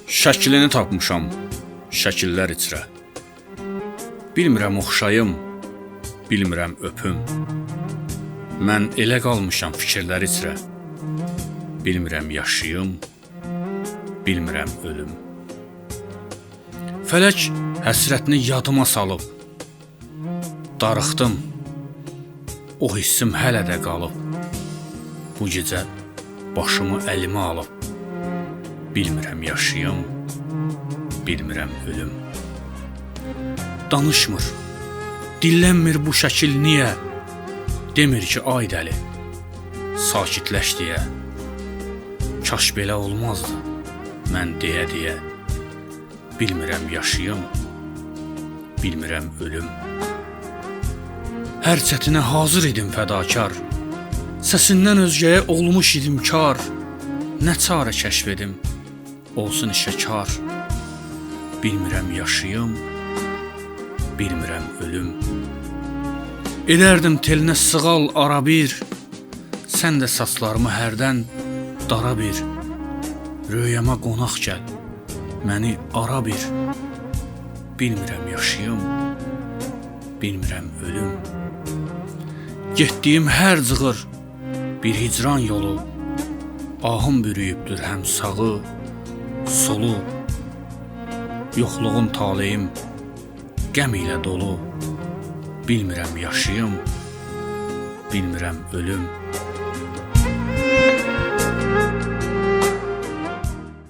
Şəklini tapmışam şəkillər içrə. Bilmirəm oxşayım, bilmirəm öpüm. Mən elə qalmışam fikirlər içrə. Bilmirəm yaşayım, bilmirəm ölüm. Fələk həsrətini yadıma salıb. Darıxdım, o hissim hələ də qalıb. Bu gecə başımı əlimə alıb. Bilmirəm yaşayım, bilmirəm ölüm. Danışmır, dillənmir bu şəkil niyə? Demir ki ay dəli, sakitləş deyə. Kaş belə olmazdı, mən deyə. Bilmirəm yaşayım, bilmirəm ölüm. Hər çətinə hazır idim fədakar. Səsindən özgəyə olmuş idim kar. Nə çarə kəşf edim, olsun işə kar. Bilmirəm yaşayım, bilmirəm ölüm. Edərdim telinə sığal ara bir. Sən də saçlarımı hərdən dara bir. Röyəmə qonaq gəl, məni ara bir. Bilmirəm yaşayım, bilmirəm ölüm. Getdiyim hər cığır bir hicran yolu. Ahım bürüyübdür həm sağı, solu. Yoxluğun taleyim qəm ilə dolu. Bilmirəm yaşayım, bilmirəm ölüm.